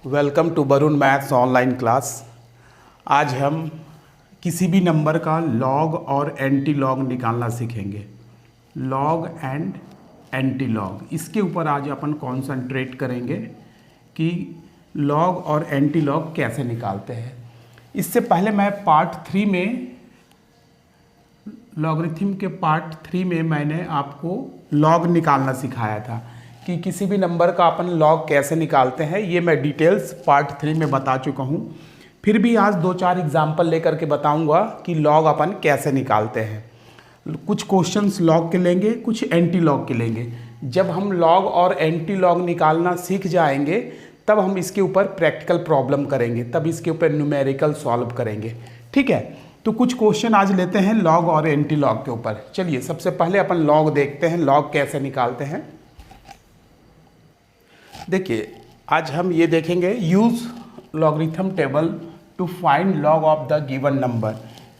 Welcome to Varun maths online class. आज हम किसी भी नंबर का लॉग और एंटी लॉग निकालना सीखेंगे। लॉग एंड एंटी लॉग, इसके ऊपर आज अपन कॉन्सेंट्रेट करेंगे कि लॉग और एंटी लॉग कैसे निकालते हैं। इससे पहले मैं पार्ट 3 में लॉगरिथम के पार्ट 3 में मैंने आपको लॉग निकालना सिखाया था कि किसी भी नंबर का अपन लॉग कैसे निकालते हैं। ये मैं डिटेल्स पार्ट 3 में बता चुका हूँ। फिर भी आज 2-4 एग्जाम्पल लेकर के बताऊँगा कि लॉग अपन कैसे निकालते हैं। कुछ क्वेश्चंस लॉग के लेंगे, कुछ एंटी लॉग के लेंगे। जब हम लॉग और एंटी लॉग निकालना सीख जाएंगे तब हम इसके ऊपर प्रैक्टिकल प्रॉब्लम करेंगे, तब इसके ऊपर न्यूमेरिकल सॉल्व करेंगे। ठीक है, तो कुछ क्वेश्चन आज लेते हैं लॉग और एंटी लॉग के ऊपर। चलिए सबसे पहले अपन लॉग देखते हैं, लॉग कैसे निकालते हैं। देखिए आज हम ये देखेंगे, use logarithm table to find log of the given number.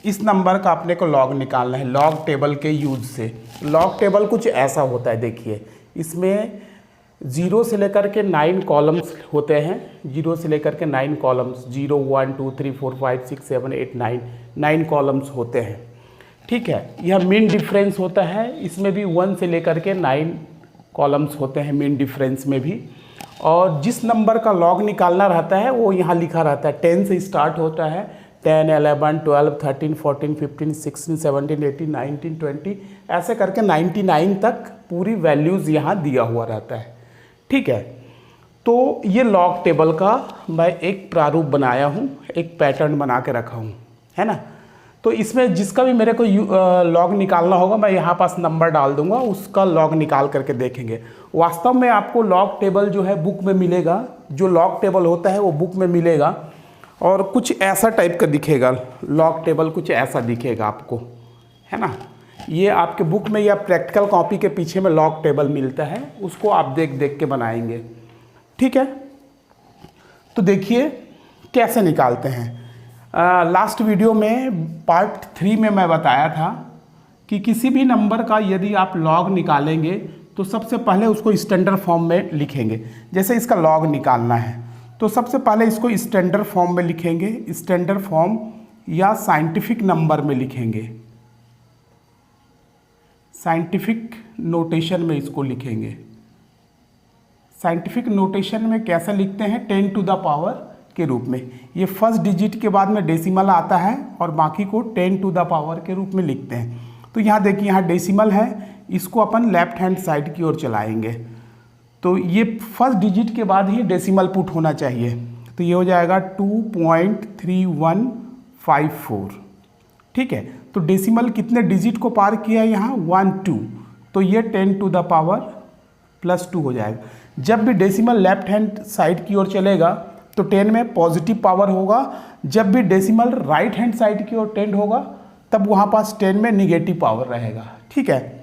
इस नंबर का अपने को लॉग निकालना है लॉग टेबल के यूज से। लॉग टेबल कुछ ऐसा होता है, देखिए इसमें 0 से लेकर के 9 कॉलम्स होते हैं। 0 से लेकर के 9 कॉलम्स, 0 1 2 3 4 5 6 7 8 9 कॉलम्स होते हैं। ठीक है, यह मीन डिफरेंस होता है। इसमें भी 1 से लेकर के 9 कॉलम्स होते हैं मीन डिफरेंस में भी। और जिस नंबर का लॉग निकालना रहता है वो यहाँ लिखा रहता है। 10 से स्टार्ट होता है, 10 11 12 13 14 15 16 17 18 19 20 ऐसे करके 99 तक पूरी वैल्यूज़ यहाँ दिया हुआ रहता है। ठीक है, तो ये लॉग टेबल का मैं एक प्रारूप बनाया हूँ, एक पैटर्न बना के रखा हूँ, है ना। तो इसमें जिसका भी मेरे को लॉग निकालना होगा मैं यहाँ पास नंबर डाल दूंगा, उसका लॉग निकाल करके देखेंगे। वास्तव में आपको लॉग टेबल जो है बुक में मिलेगा, जो लॉग टेबल होता है वो बुक में मिलेगा और कुछ ऐसा टाइप का दिखेगा। लॉग टेबल कुछ ऐसा दिखेगा आपको, है ना। ये आपके बुक में या प्रैक्टिकल कॉपी के पीछे में लॉग टेबल मिलता है, उसको आप देख देख के बनाएंगे। ठीक है, तो देखिए कैसे निकालते हैं। लास्ट वीडियो में पार्ट 3 में मैं बताया था कि किसी भी नंबर का यदि आप लॉग निकालेंगे तो सबसे पहले उसको स्टैंडर्ड फॉर्म में लिखेंगे। जैसे इसका लॉग निकालना है तो सबसे पहले इसको स्टैंडर्ड फॉर्म में लिखेंगे, स्टैंडर्ड फॉर्म या साइंटिफिक नंबर में लिखेंगे, साइंटिफिक नोटेशन में इसको लिखेंगे। साइंटिफिक नोटेशन में कैसे लिखते हैं, 10 टू द पावर के रूप में। ये फर्स्ट डिजिट के बाद में डेसिमल आता है और बाकी को 10 टू द पावर के रूप में लिखते हैं। तो यहाँ देखिए, यहाँ डेसिमल है, इसको अपन लेफ्ट हैंड साइड की ओर चलाएंगे तो ये फर्स्ट डिजिट के बाद ही डेसिमल पुट होना चाहिए। तो ये हो जाएगा 2.3154। ठीक है, तो डेसिमल कितने डिजिट को पार किया यहाँ, 1 2, तो ये 10 टू द पावर +2 हो जाएगा। जब भी डेसिमल लेफ्ट हैंड साइड की ओर चलेगा तो 10 में पॉजिटिव पावर होगा, जब भी डेसिमल राइट हैंड साइड की ओर टेंड होगा तब वहाँ पास 10 में निगेटिव पावर रहेगा। ठीक है,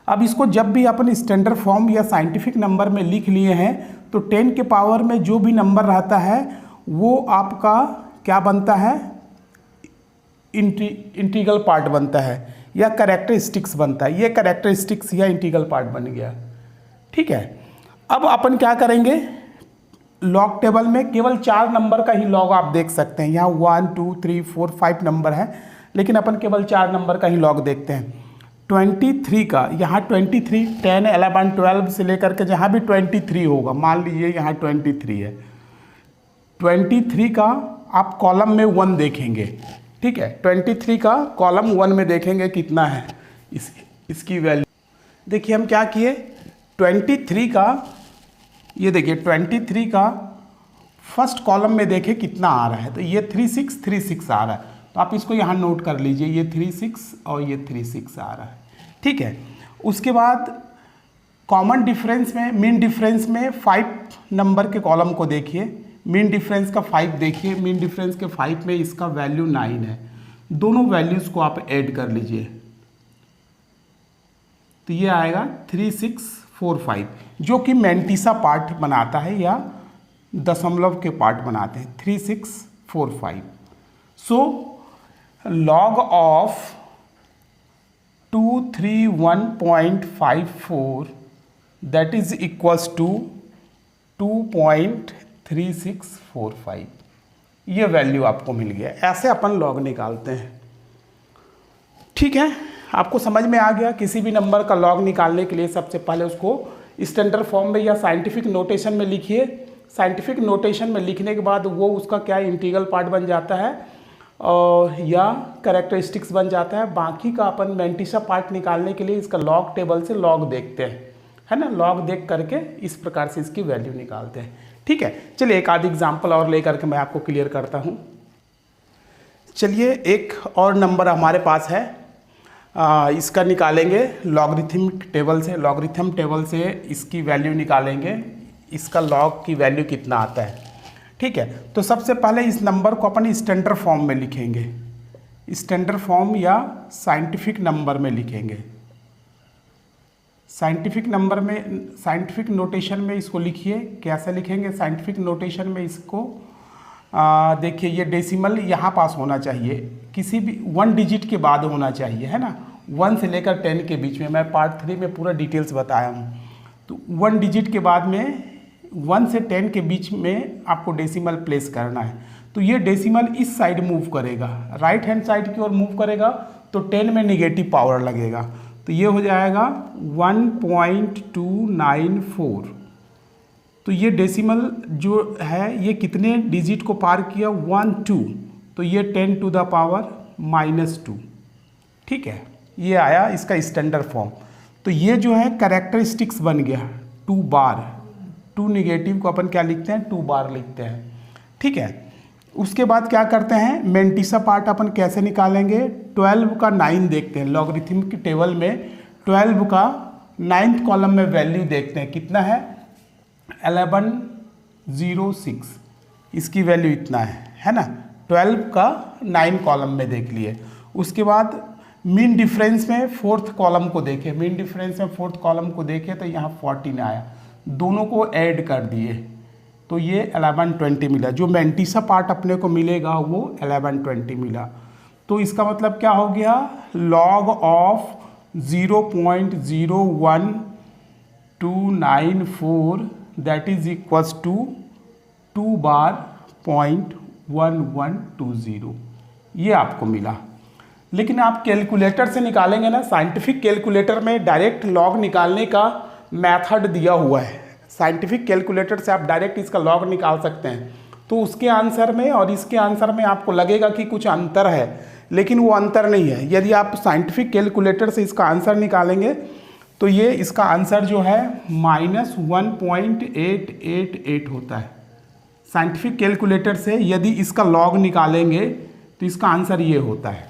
अब इसको जब भी अपन स्टैंडर्ड फॉर्म या साइंटिफिक नंबर में लिख लिए हैं तो 10 के पावर में जो भी नंबर रहता है वो आपका क्या बनता है, इंटीग्रल पार्ट बनता है या कैरेक्टरिस्टिक्स बनता है। ये कैरेक्टरिस्टिक्स या इंटीग्रल पार्ट बन गया। ठीक है, अब अपन क्या करेंगे, लॉग टेबल में केवल 4 नंबर का ही लॉग आप देख सकते हैं। यहाँ 1 2 3 4 5 नंबर है, लेकिन अपन केवल 4 नंबर का ही लॉग देखते हैं। 23 का, यहाँ 23 10 11 12 से लेकर के जहाँ भी 23 होगा, मान लीजिए यहाँ 23 है, 23 का आप कॉलम में 1 देखेंगे। ठीक है, 23 का कॉलम 1 में देखेंगे कितना है इसकी वैल्यू। देखिए हम क्या किए, 23 का, ये देखिए 23 का फर्स्ट कॉलम में देखें कितना आ रहा है, तो ये 3636 आ रहा है। तो आप इसको यहाँ नोट कर लीजिए, ये 36 और ये 36 आ रहा है। ठीक है, उसके बाद कॉमन डिफरेंस में, मीन डिफरेंस में 5 नंबर के कॉलम को देखिए, मीन डिफरेंस का 5 देखिए, मीन डिफरेंस के 5 में इसका वैल्यू 9 है। दोनों वैल्यूज़ को आप ऐड कर लीजिए तो ये आएगा 3645, जो कि मैंटीसा पार्ट बनाता है या दशमलव के पार्ट बनाते हैं, 3645। So log of 231.54 that is equals to 2.31 3645, ये वैल्यू आपको मिल गया। ऐसे अपन लॉग निकालते हैं। ठीक है, आपको समझ में आ गया। किसी भी नंबर का लॉग निकालने के लिए सबसे पहले उसको स्टैंडर्ड फॉर्म में या साइंटिफिक नोटेशन में लिखिए। साइंटिफिक नोटेशन में लिखने के बाद वो उसका क्या इंटीग्रल पार्ट बन जाता है या कैरेक्टरिस्टिक्स बन जाता है। बाकी का अपन मैंटिसा पार्ट निकालने के लिए इसका लॉग टेबल से लॉग देखते हैं, है ना। लॉग देख करके इस प्रकार से इसकी वैल्यू निकालते हैं। ठीक है, चलिए एक आध एग्जाम्पल और लेकर के मैं आपको क्लियर करता हूँ। चलिए एक और नंबर हमारे पास है, इसका निकालेंगे लॉगरिथमिक टेबल से। लॉगरिथम टेबल से इसकी वैल्यू निकालेंगे, इसका लॉग की वैल्यू कितना आता है। ठीक है, तो सबसे पहले इस नंबर को अपन स्टैंडर्ड फॉर्म में लिखेंगे, स्टैंडर्ड फॉर्म या साइंटिफिक नंबर में लिखेंगे। साइंटिफिक नंबर में, साइंटिफिक नोटेशन में इसको लिखिए। कैसे लिखेंगे साइंटिफिक नोटेशन में इसको? देखिए ये डेसिमल यहाँ पास होना चाहिए, किसी भी 1 डिजिट के बाद होना चाहिए, है ना। 1 से लेकर 10 के बीच में, मैं पार्ट 3 में पूरा डिटेल्स बताया हूँ। तो 1 डिजिट के बाद में 1 से 10 के बीच में आपको डेसिमल प्लेस करना है। तो ये डेसिमल इस साइड मूव करेगा, राइट हैंड साइड की ओर मूव करेगा, तो 10 में निगेटिव पावर लगेगा। तो ये हो जाएगा 1.294। तो ये डेसिमल जो है ये कितने डिजिट को पार किया? 1 2, तो ये 10 टू द पावर -2। ठीक है, ये आया इसका स्टैंडर्ड फॉर्म। तो ये जो है कैरेक्टरिस्टिक्स बन गया 2 बार। 2 निगेटिव को अपन क्या लिखते हैं? 2 बार लिखते हैं। ठीक है, उसके बाद क्या करते हैं? मैंटिसा पार्ट अपन कैसे निकालेंगे? 12 का 9 देखते हैं। लॉगरिथमिक टेबल में 12 का 9th कॉलम में वैल्यू देखते हैं, कितना है? 1106। इसकी वैल्यू इतना है ना। 12 का 9 कॉलम में देख लिए। उसके बाद मीन डिफरेंस में 4th कॉलम को देखें। मीन डिफरेंस में 4th कॉलम को देखें तो यहाँ 14 आया, दोनों को ऐड कर दिए तो ये 1120 मिला। जो मैंटिसा पार्ट अपने को मिलेगा वो 1120 मिला। तो इसका मतलब क्या हो गया? Log of 0.01294 that is equals to 2 बार 0.1120, ये आपको मिला। लेकिन आप कैलकुलेटर से निकालेंगे ना, साइंटिफिक कैलकुलेटर में डायरेक्ट लॉग निकालने का मेथड दिया हुआ है। साइंटिफिक कैलकुलेटर से आप डायरेक्ट इसका लॉग निकाल सकते हैं। तो उसके आंसर में और इसके आंसर में आपको लगेगा कि कुछ अंतर है, लेकिन वो अंतर नहीं है। यदि आप साइंटिफिक कैलकुलेटर से इसका आंसर निकालेंगे तो ये इसका आंसर जो है -1.888 होता है। साइंटिफिक कैलकुलेटर से यदि इसका लॉग निकालेंगे तो इसका आंसर ये होता है।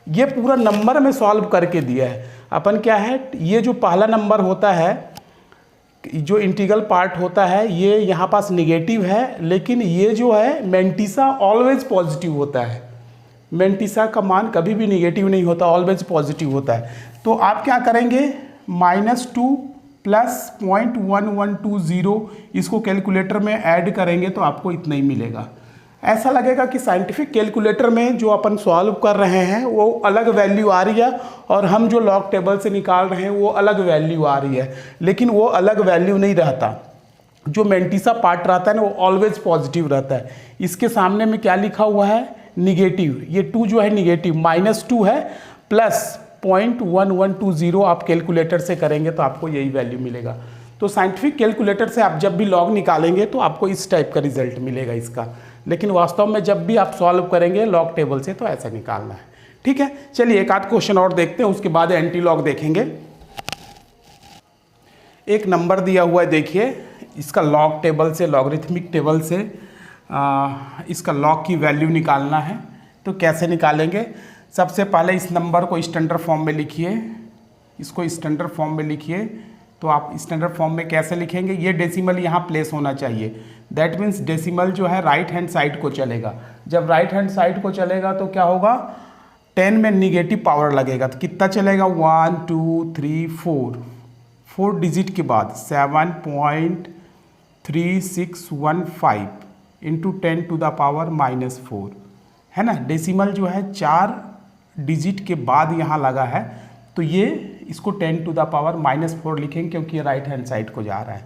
ये पूरा नंबर में सॉल्व करके दिया है अपन। क्या है, ये जो पहला नंबर होता है, जो इंटीग्रल पार्ट होता है, ये यहाँ पास निगेटिव है, लेकिन ये जो है मैंटिसा ऑलवेज पॉजिटिव होता है। मैंटिसा का मान कभी भी निगेटिव नहीं होता, ऑलवेज पॉजिटिव होता है। तो आप क्या करेंगे? -2 प्लस 0.1120 इसको कैलकुलेटर में ऐड करेंगे तो आपको इतना ही मिलेगा। ऐसा लगेगा कि साइंटिफिक कैलकुलेटर में जो अपन सॉल्व कर रहे हैं वो अलग वैल्यू आ रही है और हम जो लॉग टेबल से निकाल रहे हैं वो अलग वैल्यू आ रही है, लेकिन वो अलग वैल्यू नहीं रहता। जो मैंटिसा पार्ट रहता है ना वो ऑलवेज पॉजिटिव रहता है। इसके सामने में क्या लिखा हुआ है? निगेटिव। ये 2 जो है निगेटिव, -2 है, प्लस 0.1120 आप कैलकुलेटर से करेंगे तो आपको यही वैल्यू मिलेगा। तो साइंटिफिक कैलकुलेटर से आप जब भी लॉग निकालेंगे तो आपको इस टाइप का रिजल्ट मिलेगा इसका, लेकिन वास्तव में जब भी आप सॉल्व करेंगे लॉग टेबल से तो ऐसा निकालना है। ठीक है, चलिए एक आध क्वेश्चन और देखते हैं, उसके बाद एंटी लॉग देखेंगे। एक नंबर दिया हुआ है, देखिए इसका लॉग टेबल से, लॉगरिथमिक टेबल से इसका लॉग की वैल्यू निकालना है। तो कैसे निकालेंगे? सबसे पहले इस नंबर को स्टैंडर्ड फॉर्म में लिखिए, इसको स्टैंडर्ड फॉर्म में लिखिए। तो आप स्टैंडर्ड फॉर्म में कैसे लिखेंगे? ये डेसिमल यहाँ प्लेस होना चाहिए। दैट मीन्स डेसिमल जो है राइट हैंड साइड को चलेगा। जब राइट हैंड साइड को चलेगा तो क्या होगा? 10 में निगेटिव पावर लगेगा। तो कितना चलेगा? 1 2 3 4 डिजिट के बाद 7.3615 इंटू 10 टू द पावर -4, है ना। डेसिमल जो है 4 डिजिट के बाद यहाँ लगा है, तो ये इसको 10 टू द पावर -4 लिखेंगे क्योंकि ये राइट हैंड साइड को जा रहा है।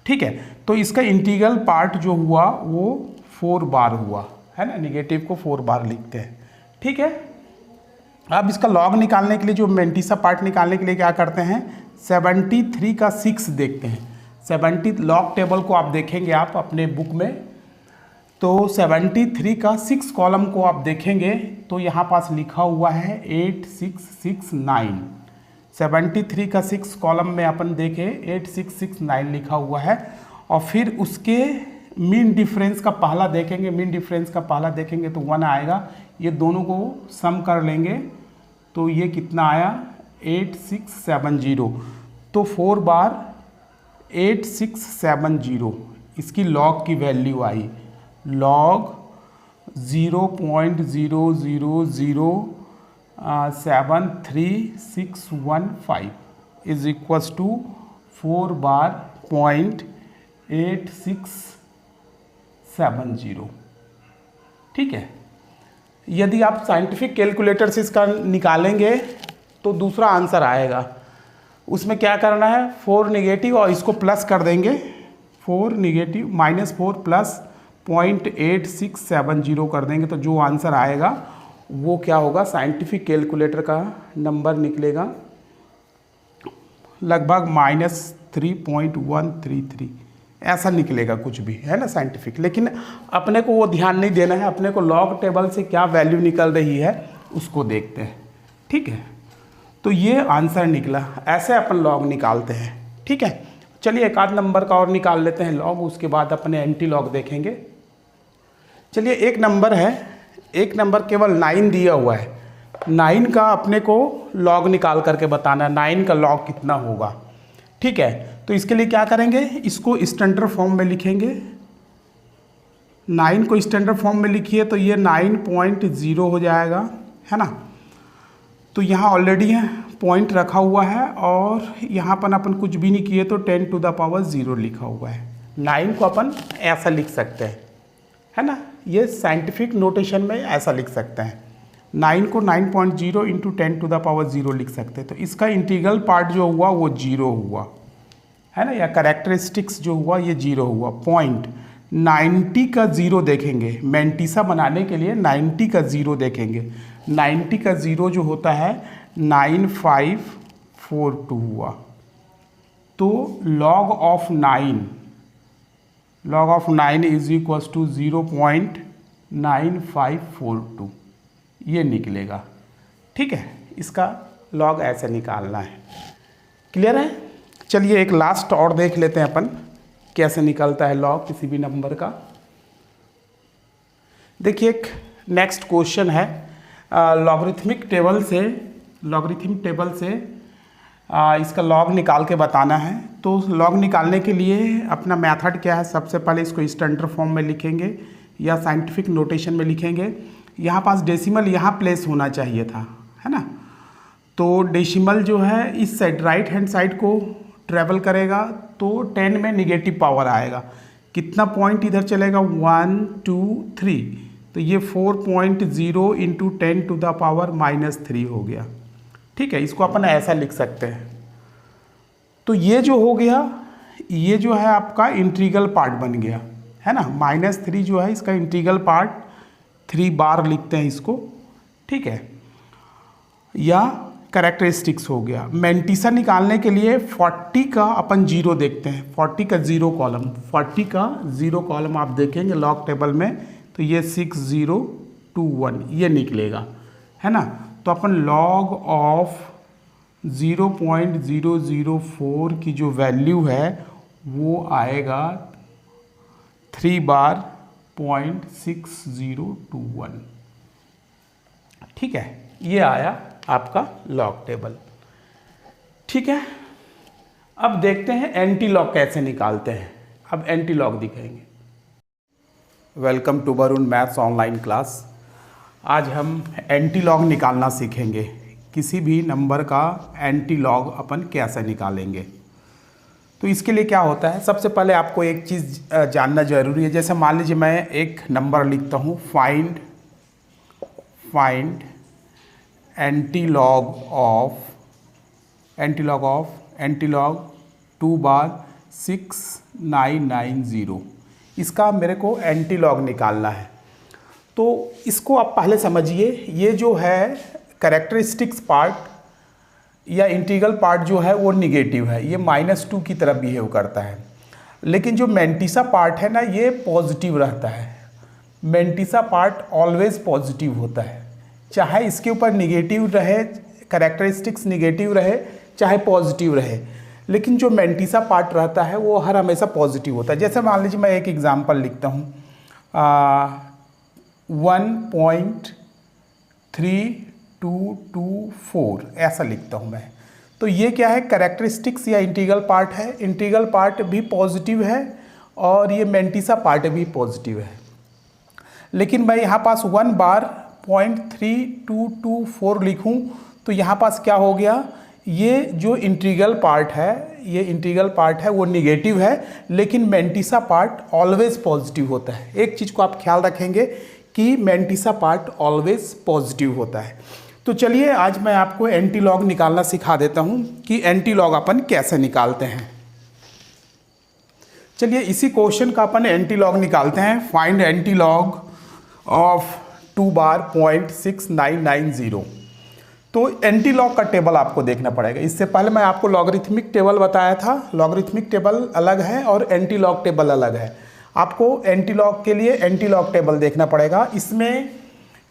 ठीक है, तो इसका इंटीग्रल पार्ट जो हुआ वो 4 बार हुआ है ना, निगेटिव को 4 बार लिखते हैं। ठीक है, अब इसका लॉग निकालने के लिए, जो मेंटिसा पार्ट निकालने के लिए क्या करते हैं, 73 का 6 देखते हैं। 70 लॉग टेबल को आप देखेंगे आप अपने बुक में, तो 73 का 6 कॉलम को आप देखेंगे तो यहाँ पास लिखा हुआ है 8669। 73 का 6 कॉलम में अपन देखें 8669 लिखा हुआ है, और फिर उसके मीन डिफरेंस का पहला देखेंगे, मीन डिफरेंस का पहला देखेंगे तो 1 आएगा। ये दोनों को सम कर लेंगे तो ये कितना आया 8670। तो 4 बार 8670 इसकी लॉग की वैल्यू आई, लॉग 0.000731615 इज इक्वल्स टू 4 बार 0.8670। ठीक है, यदि आप साइंटिफिक कैलकुलेटर से इसका निकालेंगे तो दूसरा आंसर आएगा। उसमें क्या करना है, 4 निगेटिव और इसको प्लस कर देंगे, 4 निगेटिव -4 प्लस 0.8670 कर देंगे तो जो आंसर आएगा वो क्या होगा, साइंटिफिक कैलकुलेटर का नंबर निकलेगा लगभग -3.133 ऐसा निकलेगा, कुछ भी है ना साइंटिफिक। लेकिन अपने को वो ध्यान नहीं देना है, अपने को लॉग टेबल से क्या वैल्यू निकल रही है उसको देखते हैं। ठीक है, तो ये आंसर निकला, ऐसे अपन लॉग निकालते हैं। ठीक है, चलिए एक आध नंबर का और निकाल लेते हैं लॉग, उसके बाद अपने एंटी लॉग देखेंगे। चलिए एक नंबर है, एक नंबर केवल 9 दिया हुआ है, 9 का अपने को लॉग निकाल करके बताना है 9 का लॉग कितना होगा। ठीक है, तो इसके लिए क्या करेंगे, इसको स्टैंडर्ड फॉर्म में लिखेंगे। 9 को स्टैंडर्ड फॉर्म में लिखिए तो ये 9.0 हो जाएगा, है ना। तो यहाँ ऑलरेडी है पॉइंट रखा हुआ है और यहाँ पर अपन कुछ भी नहीं किए तो 10⁻0 लिखा हुआ है। 9 को अपन ऐसा लिख सकते हैं, है ना, ये साइंटिफिक नोटेशन में ऐसा लिख सकते हैं। 9 को 9.0 इंटू 10⁻0 लिख सकते हैं। तो इसका इंटीग्रल पार्ट जो हुआ वो 0 हुआ, है ना, या कैरेक्टरिस्टिक्स जो हुआ ये 0 हुआ। पॉइंट 90 का 0 देखेंगे, मेंटिसा बनाने के लिए 90 का 0 देखेंगे। 90 का 0 जो होता है 9542 हुआ। तो log of 9 is equals to 0.9542 ये निकलेगा। ठीक है, इसका log ऐसे निकालना है। क्लियर है। चलिए एक लास्ट और देख लेते हैं अपन कैसे निकलता है log किसी भी नंबर का। देखिए एक नेक्स्ट क्वेश्चन है, लॉगरिथमिक टेबल से इसका लॉग निकाल के बताना है। तो लॉग निकालने के लिए अपना मेथड क्या है, सबसे पहले इसको स्टैंडर्ड फॉर्म में लिखेंगे या साइंटिफिक नोटेशन में लिखेंगे। यहाँ पास डेसिमल यहाँ प्लेस होना चाहिए था, है ना। तो डेसिमल जो है इस साइड राइट हैंड साइड को ट्रेवल करेगा तो 10 में निगेटिव पावर आएगा। कितना पॉइंट इधर चलेगा, 1 2 3, तो ये 4.0 इंटू 10⁻³ हो गया। ठीक है, इसको अपन ऐसा लिख सकते हैं। तो ये जो हो गया, ये जो है आपका इंटीग्रल पार्ट बन गया, है ना। -3 जो है इसका इंटीग्रल पार्ट 3 बार लिखते हैं इसको। ठीक है, या कैरेक्टरिस्टिक्स हो गया। मेंटिसा निकालने के लिए 40 का अपन 0 देखते हैं, 40 का 0 कॉलम, 40 का 0 कॉलम आप देखेंगे लॉग टेबल में तो ये 6021 ये निकलेगा, है ना। तो अपन लॉग ऑफ 0.004 की जो वैल्यू है वो आएगा 3 बार 0.6021। ठीक है, ये आया आपका लॉग टेबल। ठीक है, अब देखते हैं एंटी लॉग कैसे निकालते हैं। अब एंटी लॉग दिखाएंगे। Welcome to Varun maths online class. आज हम एंटी लॉग निकालना सीखेंगे। किसी भी नंबर का एंटी लॉग अपन कैसे निकालेंगे। तो इसके लिए क्या होता है, सबसे पहले आपको एक चीज़ जानना ज़रूरी है। जैसे मान लीजिए मैं एक नंबर लिखता हूँ, फाइंड एंटी लॉग ऑफ 2 बार 6.990, इसका मेरे को एंटी लॉग निकालना है। तो इसको आप पहले समझिए, ये जो है कैरेक्टरिस्टिक्स पार्ट या इंटीग्रल पार्ट जो है वो निगेटिव है, ये -2 की तरफ बिहेव करता है। लेकिन जो मेंटिसा पार्ट है ना, ये पॉजिटिव रहता है। मेंटिसा पार्ट ऑलवेज पॉजिटिव होता है, चाहे इसके ऊपर निगेटिव रहे, कैरेक्टरिस्टिक्स निगेटिव रहे, चाहे पॉजिटिव रहे, लेकिन जो मेंटिसा पार्ट रहता है वो हर हमेशा पॉजिटिव होता है। जैसे मान लीजिए मैं एक एग्जांपल लिखता हूँ, 1.3224 ऐसा लिखता हूँ मैं। तो ये क्या है, कैरेक्टरिस्टिक्स या इंटीग्रल पार्ट है। इंटीग्रल पार्ट भी पॉजिटिव है और ये मेंटिसा पार्ट भी पॉजिटिव है। लेकिन मैं यहाँ पास 1 बार 0.3224 लिखूँ तो यहाँ पास क्या हो गया, ये जो इंटीग्रल पार्ट है वो निगेटिव है, लेकिन मेंटिसा पार्ट ऑलवेज पॉजिटिव होता है। एक चीज़ को आप ख्याल रखेंगे कि मेंटिसा पार्ट ऑलवेज पॉजिटिव होता है। तो चलिए आज मैं आपको एंटी लॉग निकालना सिखा देता हूँ कि एंटी लॉग अपन कैसे निकालते हैं। चलिए इसी क्वेश्चन का अपन एंटी लॉग निकालते हैं। फाइंड एंटी लॉग ऑफ 2 बार 0.6990। तो एंटी लॉग का टेबल आपको देखना पड़ेगा। इससे पहले मैं आपको लॉगरिथमिक टेबल बताया था। लॉगरिथमिक टेबल अलग है और एंटी लॉग टेबल अलग है। आपको एंटी लॉग के लिए एंटी लॉग टेबल देखना पड़ेगा। इसमें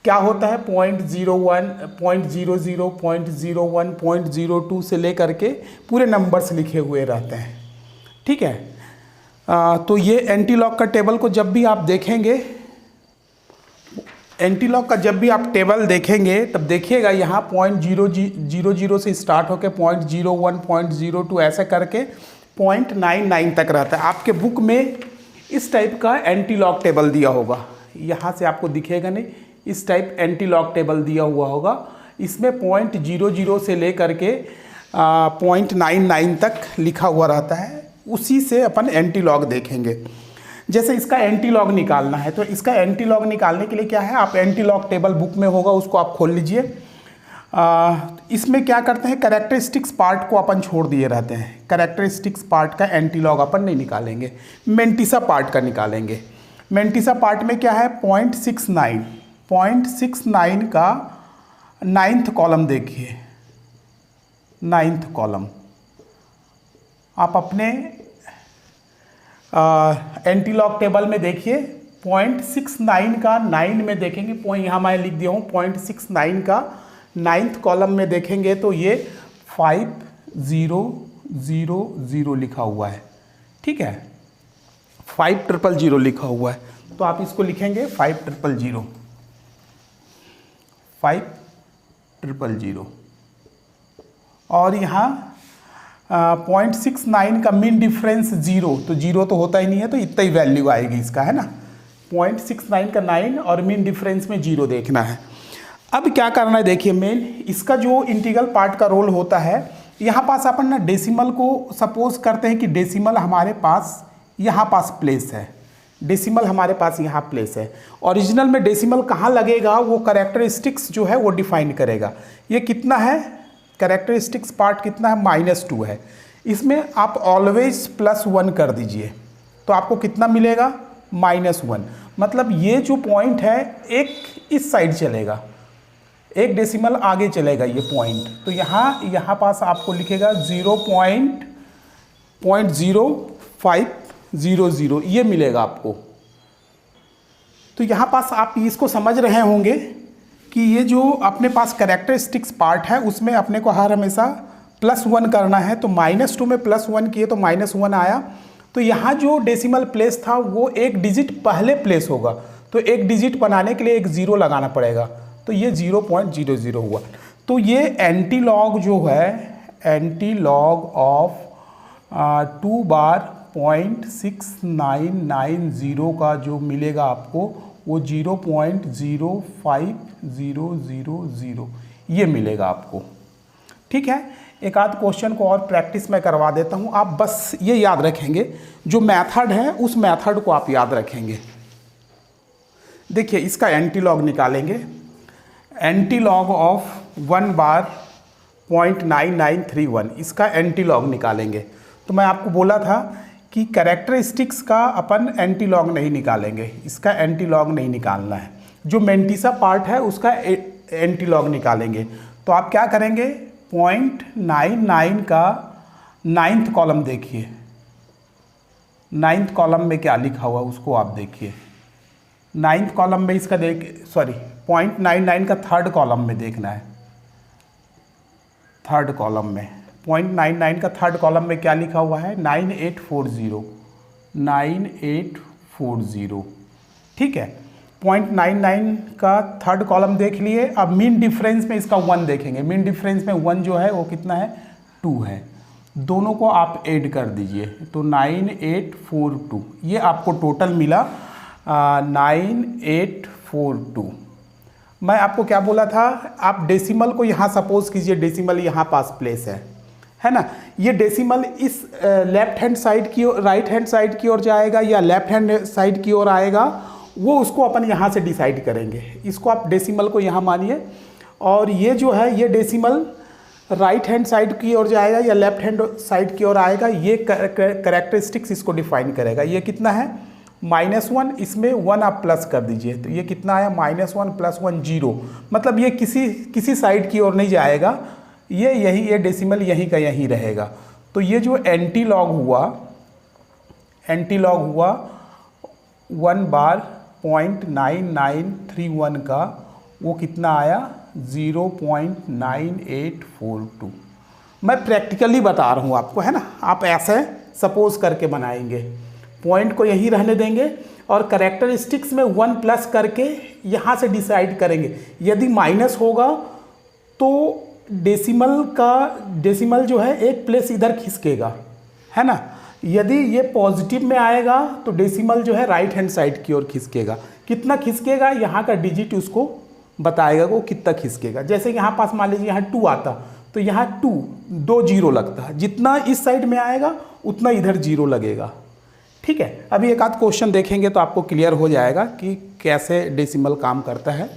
क्या होता है, 0.01, 0.00, 0.01, 0.02 से लेकर के पूरे नंबर्स लिखे हुए रहते हैं। ठीक है, तो ये एंटी लॉग का टेबल को जब भी आप देखेंगे, एंटी लॉग का जब भी आप टेबल देखेंगे तब देखिएगा यहाँ 0.000 से स्टार्ट होकर 0.01, 0.02 ऐसे करके 0.99 तक रहता है। आपके बुक में इस टाइप का एंटी लॉग टेबल दिया होगा, यहाँ से आपको दिखेगा नहीं, इस टाइप एंटी लॉग टेबल दिया हुआ होगा। इसमें 0.00 से लेकर के 0.99 तक लिखा हुआ रहता है। उसी से अपन एंटी लॉग देखेंगे। जैसे इसका एंटी लॉग निकालना है, तो इसका एंटी लॉग निकालने के लिए क्या है, आप एंटी लॉग टेबल बुक में होगा, उसको आप खोल लीजिए। इसमें क्या करते हैं, कैरेक्टरिस्टिक्स पार्ट को अपन छोड़ दिए रहते हैं। कैरेक्टरिस्टिक्स पार्ट का एंटी लॉग अपन नहीं निकालेंगे, मेंटिसा पार्ट का निकालेंगे। मेंटिसा पार्ट में क्या है, 0.69 का 9th कॉलम देखिए, 9th कॉलम आप अपने एंटी लॉग टेबल में देखिए। 0.69 का 9 में देखेंगे, यहाँ मैं लिख दिया हूँ 0.69 का 9th कॉलम में देखेंगे तो ये 5000 लिखा हुआ है। ठीक है, 5000 लिखा हुआ है, तो आप इसको लिखेंगे 5000। और यहाँ 0.69 का मीन डिफरेंस 0, तो 0 तो होता ही नहीं है, तो इतना ही वैल्यू आएगी इसका, है ना। 0.69 का 9 और मीन डिफरेंस में 0 देखना है। अब क्या करना है, देखिए मेन इसका जो इंटीग्रल पार्ट का रोल होता है, यहाँ पास अपन ना डेसिमल को सपोज करते हैं कि डेसिमल हमारे पास यहाँ पास प्लेस है, डेसिमल हमारे पास यहाँ प्लेस है। ओरिजिनल में डेसिमल कहाँ लगेगा वो कैरेक्टरिस्टिक्स जो है वो डिफाइन करेगा। ये कितना है, कैरेक्टरिस्टिक्स पार्ट कितना है, -2 है। इसमें आप ऑलवेज +1 कर दीजिए तो आपको कितना मिलेगा, -1। मतलब ये जो पॉइंट है एक इस साइड चलेगा, एक डेसिमल आगे चलेगा ये पॉइंट। तो यहाँ पास आपको लिखेगा 0.0500 ये मिलेगा आपको। तो यहाँ पास आप इसको समझ रहे होंगे कि ये जो अपने पास कैरेक्टरिस्टिक्स पार्ट है उसमें अपने को हर हमेशा +1 करना है। तो -2 में +1 किए तो -1 आया। तो यहाँ जो डेसिमल प्लेस था वो एक डिजिट पहले प्लेस होगा, तो एक डिजिट बनाने के लिए एक 0 लगाना पड़ेगा, तो ये 0.00 हुआ। तो ये एंटी लॉग जो है, एंटी लॉग ऑफ 2 बार 0.6990 का जो मिलेगा आपको वो 0.05000 ये मिलेगा आपको। ठीक है, एक आध क्वेश्चन को और प्रैक्टिस में करवा देता हूँ। आप बस ये याद रखेंगे, जो मेथड है उस मेथड को आप याद रखेंगे। देखिए इसका एंटी लॉग निकालेंगे। एंटी लॉग ऑफ 1 बार 0.9931 इसका एंटी लॉग निकालेंगे। तो मैं आपको बोला था कि कैरेक्टरिस्टिक्स का अपन एंटी लॉग नहीं निकालेंगे, इसका एंटी लॉग नहीं निकालना है, जो मेंटिसा पार्ट है उसका एंटी लॉग निकालेंगे। तो आप क्या करेंगे, 0.99 का 9th कॉलम देखिए, 9th कॉलम में क्या लिखा हुआ उसको आप देखिए। 9th कॉलम में इसका 0.99 का 3rd कॉलम में देखना है। 3rd कॉलम में 0.99 का 3rd कॉलम में क्या लिखा हुआ है, 9840। ठीक है, 0.99 का 3rd कॉलम देख लिए। अब मीन डिफरेंस में इसका 1 देखेंगे। मीन डिफरेंस में 1 जो है वो कितना है, 2 है। दोनों को आप ऐड कर दीजिए तो 9842, ये आपको टोटल मिला 9842। मैं आपको क्या बोला था, आप डेसिमल को यहाँ सपोज कीजिए, डेसिमल यहाँ पास प्लेस है ना। ये डेसिमल इस लेफ्ट हैंड साइड की ओर, राइट हैंड साइड की ओर जाएगा या लेफ्ट हैंड साइड की ओर आएगा, वो उसको अपन यहाँ से डिसाइड करेंगे। इसको आप डेसिमल को यहाँ मानिए, और ये जो है ये डेसिमल राइट हैंड साइड की ओर जाएगा या लेफ्ट हैंड साइड की ओर आएगा, ये कैरेक्टरिस्टिक्स इसको डिफाइन करेगा। ये कितना है, -1, इसमें 1 आप प्लस कर दीजिए तो ये कितना आया, -1 + 1 0। मतलब ये किसी साइड की ओर नहीं जाएगा, ये यही, ये डेसिमल यहीं का यहीं रहेगा। तो ये जो एंटी लॉग हुआ 1 बार 0.9931 का, वो कितना आया, 0.9842। मैं प्रैक्टिकली बता रहा हूँ आपको, है ना। आप ऐसे सपोज करके बनाएंगे, पॉइंट को यहीं रहने देंगे और कैरेक्टरिस्टिक्स में 1 प्लस करके यहाँ से डिसाइड करेंगे। यदि माइनस होगा तो डेसिमल जो है एक प्लेस इधर खिसकेगा, है ना। यदि ये पॉजिटिव में आएगा तो डेसिमल जो है राइट हैंड साइड की ओर खिसकेगा। कितना खिसकेगा, यहाँ का डिजिट उसको बताएगा वो कितना खिसकेगा। जैसे यहाँ पास मान लीजिए यहाँ 2 आता तो यहाँ 2 0 लगता है, जितना इस साइड में आएगा उतना इधर 0 लगेगा। ठीक है, अभी एक आध क्वेश्चन देखेंगे तो आपको क्लियर हो जाएगा कि कैसे डेसिमल काम करता है।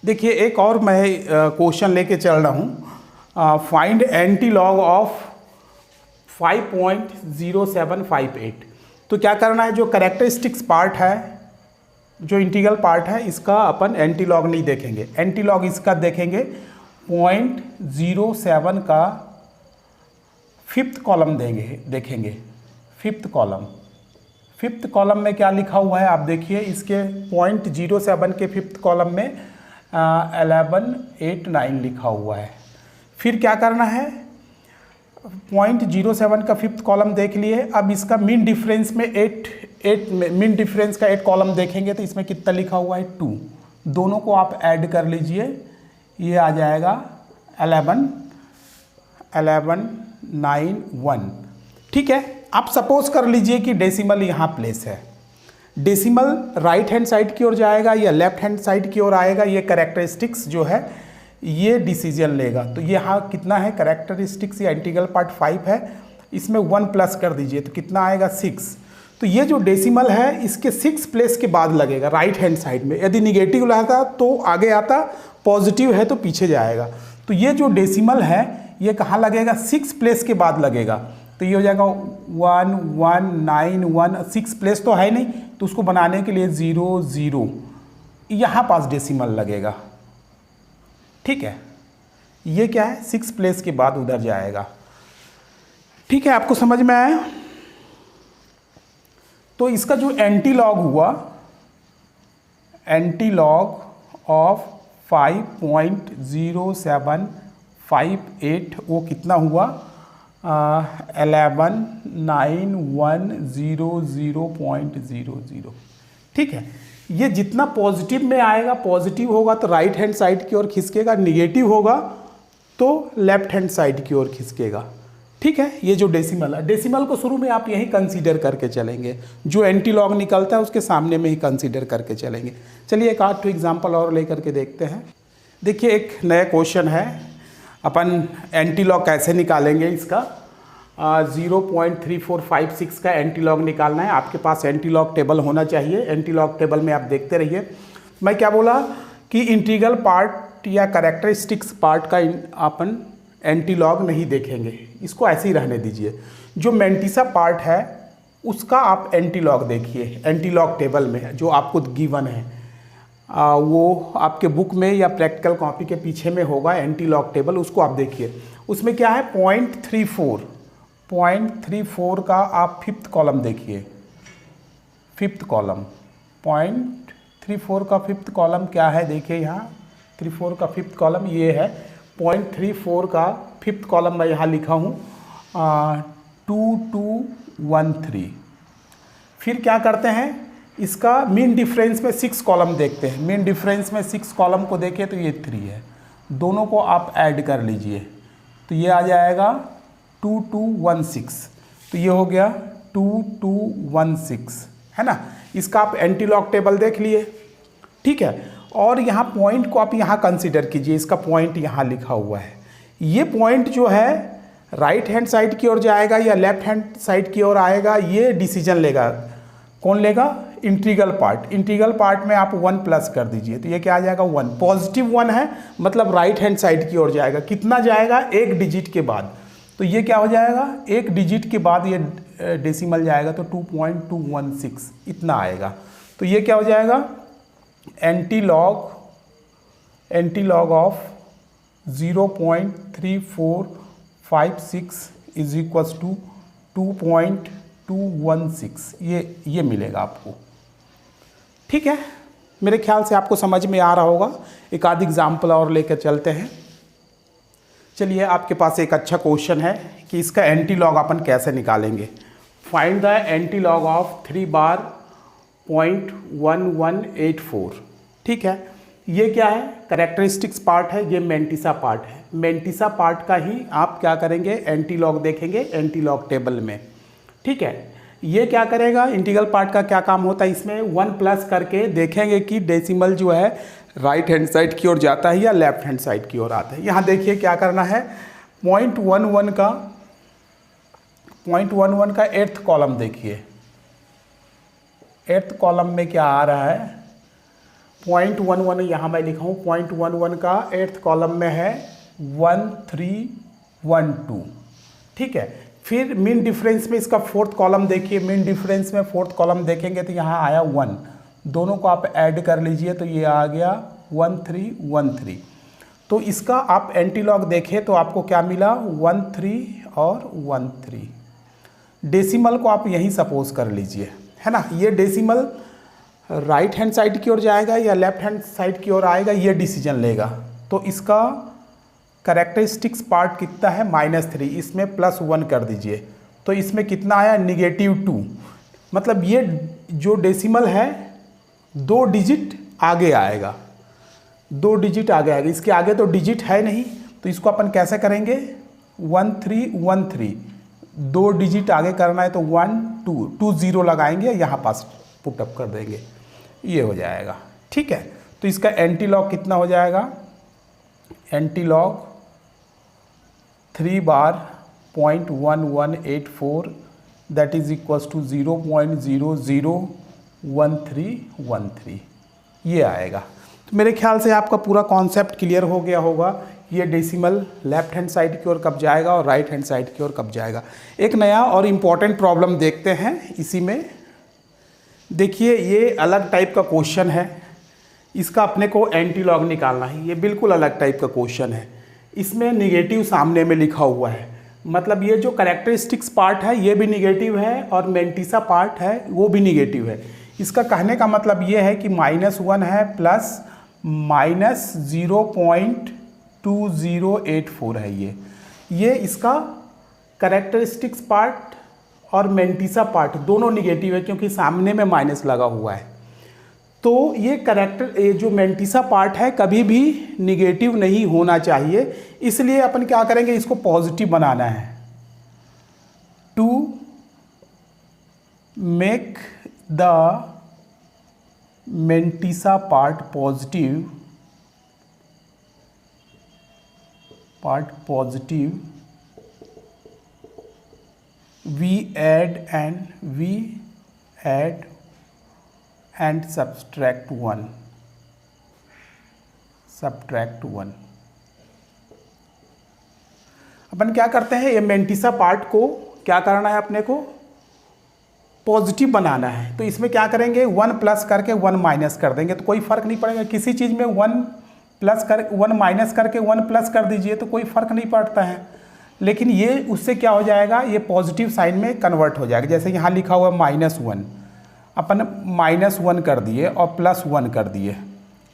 देखिए एक और मैं क्वेश्चन लेके चल रहा हूँ, फाइंड एंटी लॉग ऑफ 5.0758। तो क्या करना है, जो कैरेक्टरिस्टिक्स पार्ट है, जो इंटीग्रल पार्ट है, इसका अपन एंटी लॉग नहीं देखेंगे। एंटी लॉग इसका देखेंगे 0.07 का 5th कॉलम देखेंगे। 5th कॉलम में क्या लिखा हुआ है आप देखिए। इसके 0.07 के 5th कॉलम में 1189 लिखा हुआ है। फिर क्या करना है, 0.07 का 5th कॉलम देख लिए। अब इसका मीन डिफरेंस में 8 मीन डिफरेंस का 8 कॉलम देखेंगे तो इसमें कितना लिखा हुआ है, 2। दोनों को आप ऐड कर लीजिए, ये आ जाएगा 1191। ठीक है, आप सपोज कर लीजिए कि डेसिमल यहाँ प्लेस है। डेसिमल राइट हैंड साइड की ओर जाएगा या लेफ्ट हैंड साइड की ओर आएगा, ये कैरेक्टरिस्टिक्स जो है ये डिसीजन लेगा। तो यहाँ कितना है, कैरेक्टरिस्टिक्स या इंटीग्रल पार्ट 5 है, इसमें 1 प्लस कर दीजिए तो कितना आएगा, 6। तो ये जो डेसिमल है इसके 6 प्लेस के बाद लगेगा राइट हैंड साइड में। यदि निगेटिव रहता तो आगे आता, पॉजिटिव है तो पीछे जाएगा। तो ये जो डेसिमल है ये कहाँ लगेगा, 6 प्लेस के बाद लगेगा। तो ये हो जाएगा 1191। 6 प्लेस तो है नहीं, तो उसको बनाने के लिए 0 0 यहाँ पास डेसिमल लगेगा। ठीक है, ये क्या है, 6 प्लेस के बाद उधर जाएगा। ठीक है, आपको समझ में आया। तो इसका जो एंटी लॉग हुआ, एंटी लॉग ऑफ 5.0758 वो कितना हुआ, 119100.00। ठीक है, ये जितना पॉजिटिव में आएगा, पॉजिटिव होगा तो राइट हैंड साइड की ओर खिसकेगा, निगेटिव होगा तो लेफ्ट हैंड साइड की ओर खिसकेगा। ठीक है, ये जो डेसिमल है, डेसिमल को शुरू में आप यही कंसीडर करके चलेंगे, जो एंटी लॉग निकलता है उसके सामने में ही कंसीडर करके चलेंगे। चलिए एक आध एग्जाम्पल और लेकर के देखते हैं। देखिए एक नया क्वेश्चन है, अपन एंटी लॉग कैसे निकालेंगे इसका। 0.3456 का एंटी लॉग निकालना है। आपके पास एंटी लॉग टेबल होना चाहिए, एंटी लॉग टेबल में आप देखते रहिए। मैं क्या बोला कि इंटीग्रल पार्ट या कैरेक्टरिस्टिक्स पार्ट का अपन एंटी लॉग नहीं देखेंगे, इसको ऐसे ही रहने दीजिए। जो मेंटिसा पार्ट है उसका आप एंटीलॉग देखिए, एंटीलॉग टेबल में जो आपको गिवन है वो आपके बुक में या प्रैक्टिकल कॉपी के पीछे में होगा एंटीलॉग टेबल, उसको आप देखिए। उसमें क्या है 0.34 का आप फिफ्थ कॉलम देखिए, फिफ्थ कॉलम 0.34 का फिफ्थ कॉलम क्या है देखिए, यहाँ 34 का फिफ्थ कॉलम ये है। 0.34 का फिफ्थ कॉलम मैं यहाँ लिखा हूँ 2213। फिर क्या करते हैं, इसका मीन डिफरेंस में 6 कॉलम देखते हैं। मीन डिफरेंस में 6 कॉलम को देखें तो ये 3 है, दोनों को आप ऐड कर लीजिए तो ये आ जाएगा 2216। तो ये हो गया 2216, है ना। इसका आप एंटीलॉग टेबल देख लिए, ठीक है। और यहाँ पॉइंट को आप यहाँ कंसीडर कीजिए, इसका पॉइंट यहाँ लिखा हुआ है। ये पॉइंट जो है राइट हैंड साइड की ओर जाएगा या लेफ्ट हैंड साइड की ओर आएगा, ये डिसीजन लेगा। कौन लेगा? Integral part. इंटीग्रल पार्ट में आप 1 प्लस कर दीजिए तो ये क्या आ जाएगा 1, पॉजिटिव 1 है, मतलब राइट हैंड साइड की ओर जाएगा। कितना जाएगा? 1 डिजिट के बाद। तो ये क्या हो जाएगा, 1 डिजिट के बाद ये डेसिमल जाएगा तो 2.216 इतना आएगा। तो ये क्या हो जाएगा, antilog of 0.3456 is equals to 2.216, ये मिलेगा आपको, ठीक है। मेरे ख्याल से आपको समझ में आ रहा होगा। एक आध एग्जाम्पल और लेकर चलते हैं। चलिए, आपके पास एक अच्छा क्वेश्चन है कि इसका एंटीलॉग अपन कैसे निकालेंगे। फाइंड द एंटीलॉग ऑफ 3 बार 0.1184, ठीक है। ये क्या है? कैरेक्टरिस्टिक्स पार्ट है, ये मेंटिसा पार्ट है। मेंटिसा पार्ट का ही आप क्या करेंगे, एंटीलॉग देखेंगे एंटीलॉग टेबल में, ठीक है। ये क्या करेगा, इंटीग्रल पार्ट का क्या काम होता है, इसमें 1 प्लस करके देखेंगे कि डेसिमल जो है राइट हैंड साइड की ओर जाता है या लेफ्ट हैंड साइड की ओर आता है। यहाँ देखिए क्या करना है, 0.11 का 8th कॉलम देखिए। 8th कॉलम में क्या आ रहा है, 0.11 यहाँ मैं लिखा हूँ। 0.11 का 8th कॉलम में है 1312, ठीक है। फिर मीन डिफरेंस में इसका 4th कॉलम देखिए। मीन डिफरेंस में 4th कॉलम देखेंगे तो यहाँ आया 1, दोनों को आप ऐड कर लीजिए तो ये आ गया 1313। तो इसका आप एंटीलॉग देखें तो आपको क्या मिला, 13 और 13। डेसिमल को आप यहीं सपोज कर लीजिए, है ना। ये डेसिमल राइट हैंड साइड की ओर जाएगा या लेफ्ट हैंड साइड की ओर आएगा, ये डिसीजन लेगा। तो इसका कैरेक्टरिस्टिक्स पार्ट कितना है, -3, इसमें +1 कर दीजिए तो इसमें कितना आया, -2। मतलब ये जो डेसिमल है 2 डिजिट आगे आएगा, 2 डिजिट आगे आएगा। इसके आगे तो डिजिट है नहीं, तो इसको अपन कैसे करेंगे, 1313, 2 डिजिट आगे करना है तो 1 2 0 लगाएंगे, यहाँ पास पुटअप कर देंगे, ये हो जाएगा, ठीक है। तो इसका एंटीलॉग कितना हो जाएगा, एंटीलॉग 3 बार 0.1184 दैट इज इक्वल्स टू 0.001313, ये आएगा। तो मेरे ख्याल से आपका पूरा कॉन्सेप्ट क्लियर हो गया होगा। ये डेसिमल लेफ्ट हैंड साइड की ओर कब जाएगा और राइट हैंड साइड की ओर कब जाएगा। एक नया और इम्पॉर्टेंट प्रॉब्लम देखते हैं इसी में। देखिए, ये अलग टाइप का क्वेश्चन है, इसका अपने को एंटीलॉग निकालना है। ये बिल्कुल अलग टाइप का क्वेश्चन है, इसमें निगेटिव सामने में लिखा हुआ है। मतलब ये जो कैरेक्टरिस्टिक्स पार्ट है ये भी निगेटिव है और मेंटिसा पार्ट है वो भी निगेटिव है। इसका कहने का मतलब ये है कि -1 है प्लस -0.2084 है। ये इसका कैरेक्टरिस्टिक्स पार्ट और मेंटिसा पार्ट दोनों निगेटिव है क्योंकि सामने में माइनस लगा हुआ है। तो ये जो मेंटिसा पार्ट है कभी भी निगेटिव नहीं होना चाहिए, इसलिए अपन क्या करेंगे, इसको पॉजिटिव बनाना है। To make the mantissa part positive, we add and subtract 1, अपन क्या करते हैं, ये मेंटिसा पार्ट को क्या करना है अपने को, पॉजिटिव बनाना है। तो इसमें क्या करेंगे, 1 प्लस करके 1 माइनस कर देंगे तो कोई फ़र्क नहीं पड़ेगा। किसी चीज़ में 1 माइनस करके 1 प्लस कर दीजिए तो कोई फ़र्क नहीं पड़ता है, लेकिन ये उससे क्या हो जाएगा, ये पॉजिटिव साइन में कन्वर्ट हो जाएगा। जैसे यहाँ लिखा हुआ -1, अपन -1 कर दिए और +1 कर दिए,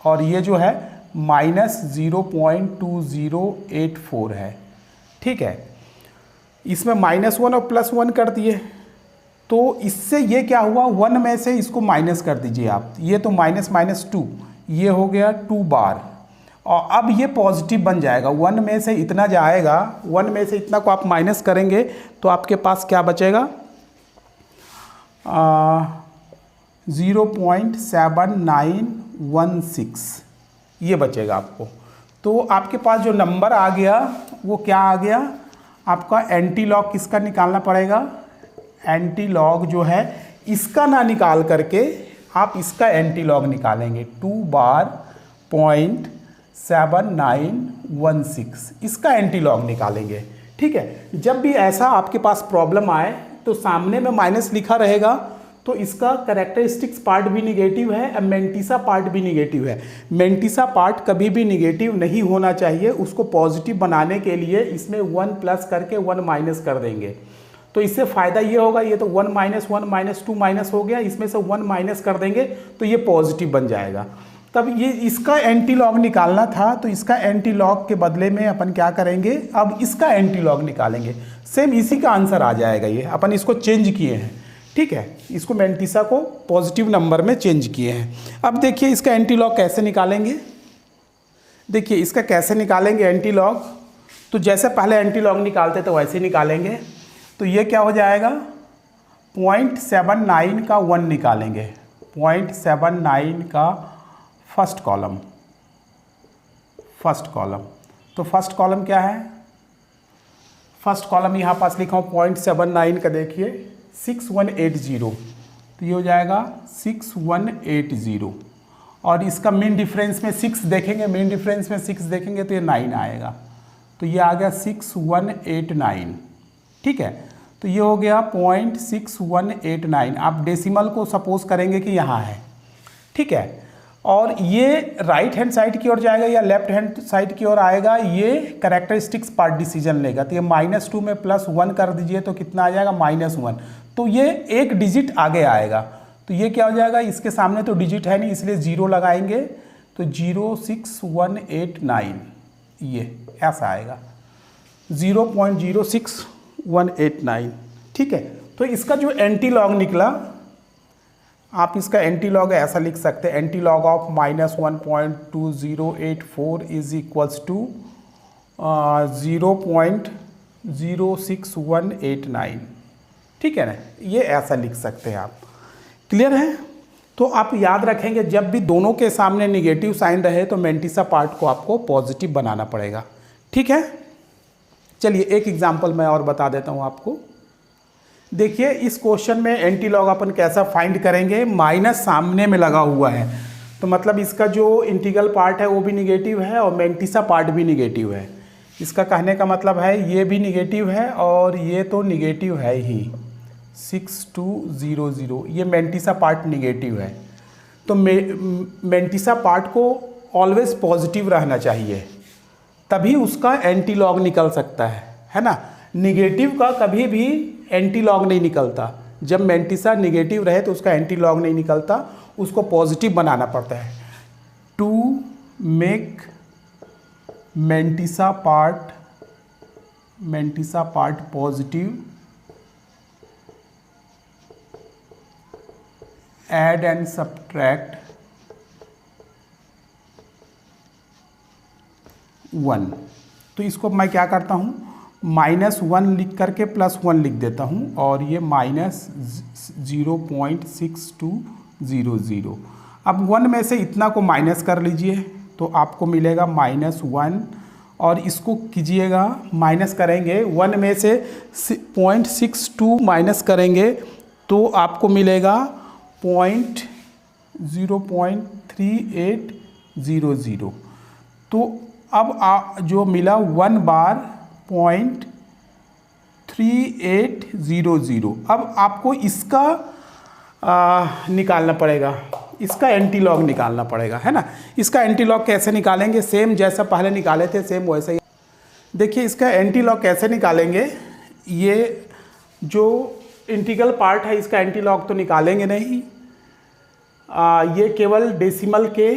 और ये जो है -0.2084 है, ठीक है। इसमें -1 और +1 कर दिए, तो इससे ये क्या हुआ, 1 में से इसको माइनस कर दीजिए आप, ये तो -2, ये हो गया 2 बार, और अब ये पॉजिटिव बन जाएगा। 1 में से इतना जाएगा, 1 में से इतना को आप माइनस करेंगे तो आपके पास क्या बचेगा, 0.7916 ये बचेगा आपको। तो आपके पास जो नंबर आ गया वो क्या आ गया, आपका एंटी लॉग किसका निकालना पड़ेगा, एंटी लॉग जो है इसका ना निकाल करके आप इसका एंटी लॉग निकालेंगे, 2 बार 0.7916 इसका एंटी लॉग निकालेंगे, ठीक है। जब भी ऐसा आपके पास प्रॉब्लम आए तो सामने में माइनस लिखा रहेगा, तो इसका कैरेक्टरिस्टिक्स पार्ट भी निगेटिव है और मेंटिसा पार्ट भी निगेटिव है। मेंटिसा पार्ट कभी भी निगेटिव नहीं होना चाहिए, उसको पॉजिटिव बनाने के लिए इसमें 1 प्लस करके 1 माइनस कर देंगे। तो इससे फ़ायदा ये होगा, ये तो 1 - 1 - 2 माइनस हो गया, इसमें से 1 माइनस कर देंगे तो ये पॉजिटिव बन जाएगा। तब ये इसका एंटी लॉग निकालना था, तो इसका एंटी लॉग के बदले में अपन क्या करेंगे, अब इसका एंटी लॉग निकालेंगे। सेम इसी का आंसर आ जाएगा, ये अपन इसको चेंज किए हैं, ठीक है। इसको मेंटिसा को पॉजिटिव नंबर में चेंज किए हैं। अब देखिए इसका एंटी लॉग कैसे निकालेंगे, देखिए इसका कैसे निकालेंगे एंटी लॉग, तो जैसे पहले एंटी लॉग निकालते तो वैसे निकालेंगे। तो ये क्या हो जाएगा, 0.79 का 1 निकालेंगे, 0.79 का फर्स्ट कॉलम, तो फर्स्ट कॉलम क्या है, फर्स्ट कॉलम यहाँ पास लिखा हूँ 0.79 का, देखिए 6180, तो ये हो जाएगा 6180, और इसका मीन डिफरेंस में 6 देखेंगे, मीन डिफरेंस में 6 देखेंगे तो ये 9 आएगा, तो ये आ गया 6189, ठीक है। तो ये हो गया 0.6189। आप डेसिमल को सपोज करेंगे कि यहाँ है, ठीक है, और ये राइट हैंड साइड की ओर जाएगा या लेफ्ट हैंड साइड की ओर आएगा, ये कैरेक्टरिस्टिक्स पार्ट डिसीजन लेगा। तो ये -2 में +1 कर दीजिए तो कितना आ जाएगा, -1, तो ये एक डिजिट आगे आएगा। तो ये क्या हो जाएगा, इसके सामने तो डिजिट है नहीं इसलिए 0 लगाएंगे, तो 06189 ये ऐसा आएगा, 0.06189, ठीक है। तो इसका जो एंटी लॉग निकला, आप इसका एंटी लॉग ऐसा लिख सकते हैं, anti log of -1.2084 is equals to 0.06189, ठीक है ना, ये ऐसा लिख सकते हैं आप। क्लियर है। तो आप याद रखेंगे जब भी दोनों के सामने निगेटिव साइन रहे तो मेंटिसा पार्ट को आपको पॉजिटिव बनाना पड़ेगा, ठीक है। चलिए एक एग्जांपल मैं और बता देता हूँ आपको। देखिए इस क्वेश्चन में एंटी लॉग अपन कैसा फाइंड करेंगे, माइनस सामने में लगा हुआ है, तो मतलब इसका जो इंटीग्रल पार्ट है वो भी निगेटिव है और मेंटिसा पार्ट भी निगेटिव है। इसका कहने का मतलब है ये भी निगेटिव है और ये तो निगेटिव है ही, 6200, ये मेंटिसा पार्ट निगेटिव है। तो मेंटिसा पार्ट को ऑलवेज पॉजिटिव रहना चाहिए, तभी उसका एंटी लॉग निकल सकता है ना। निगेटिव का कभी भी एंटी लॉग नहीं निकलता, जब मेंटिसा निगेटिव रहे तो उसका एंटी लॉग नहीं निकलता, उसको पॉजिटिव बनाना पड़ता है। To make mantissa part positive, add and subtract 1। तो इसको मैं क्या करता हूँ, -1 लिख करके +1 लिख देता हूँ, और ये -0.6200। अब 1 में से इतना को माइनस कर लीजिए तो आपको मिलेगा -1, और इसको कीजिएगा, माइनस करेंगे 1 में से 0.62 माइनस करेंगे तो आपको मिलेगा 0.3800। तो अब जो मिला 1 बार 3800। अब आपको इसका निकालना पड़ेगा, इसका एंटी लॉग निकालना पड़ेगा, है ना। इसका एंटी लॉग कैसे निकालेंगे, सेम जैसा पहले निकाले थे सेम वैसे ही। देखिए इसका एंटी लॉग कैसे निकालेंगे, ये जो इंटीग्रल पार्ट है इसका एंटी लॉग तो निकालेंगे नहीं, ये केवल डेसिमल के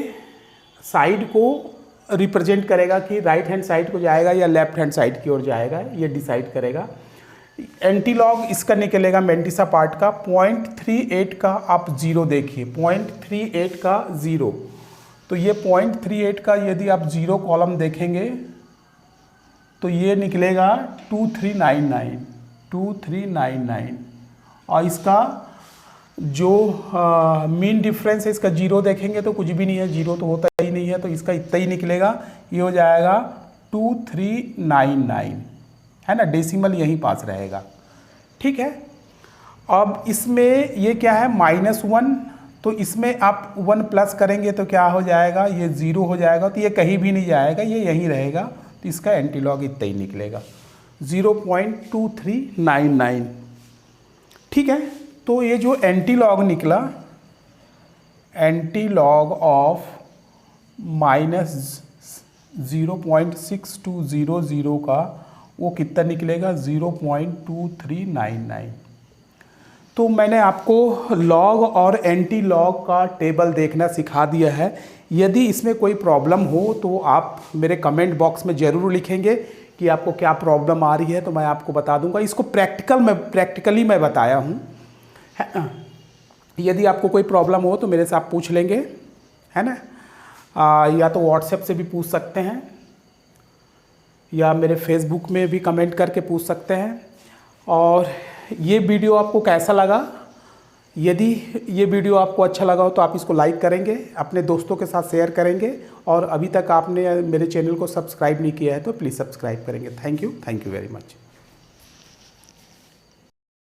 साइड को रिप्रेजेंट करेगा कि राइट हैंड साइड को जाएगा या लेफ्ट हैंड साइड की ओर जाएगा, ये डिसाइड करेगा। एंटी लॉग इसका निकलेगा मेंटिसा पार्ट का 0.38 का, आप जीरो देखिए 0.38 का ज़ीरो, तो ये 0.38 का यदि आप ज़ीरो कॉलम देखेंगे तो ये निकलेगा 2399 और इसका जो मीन डिफरेंस है इसका जीरो देखेंगे तो कुछ भी नहीं है, जीरो तो होता ही नहीं है, तो इसका इतना ही निकलेगा, ये हो जाएगा 2399, है ना, डेसिमल यहीं पास रहेगा। ठीक है, अब इसमें ये क्या है -1, तो इसमें आप 1 प्लस करेंगे तो क्या हो जाएगा, ये 0 हो जाएगा, तो ये कहीं भी नहीं जाएगा, ये यहीं रहेगा, तो इसका एंटी लॉग इतना ही निकलेगा 0.2399। ठीक है, तो ये जो एंटी लॉग निकला, एंटी लॉग ऑफ -0.6200 का वो कितना निकलेगा 0.2399। तो मैंने आपको लॉग और एंटी लॉग का टेबल देखना सिखा दिया है। यदि इसमें कोई प्रॉब्लम हो तो आप मेरे कमेंट बॉक्स में ज़रूर लिखेंगे कि आपको क्या प्रॉब्लम आ रही है, तो मैं आपको बता दूंगा। इसको प्रैक्टिकली मैं बताया हूँ, यदि आपको कोई प्रॉब्लम हो तो मेरे से आप पूछ लेंगे, है ना, या तो व्हाट्सएप से भी पूछ सकते हैं या मेरे फेसबुक में भी कमेंट करके पूछ सकते हैं। और ये वीडियो आपको कैसा लगा, यदि ये वीडियो आपको अच्छा लगा हो तो आप इसको लाइक करेंगे, अपने दोस्तों के साथ शेयर करेंगे, और अभी तक आपने मेरे चैनल को सब्सक्राइब नहीं किया है तो प्लीज़ सब्सक्राइब करेंगे। Thank you very much.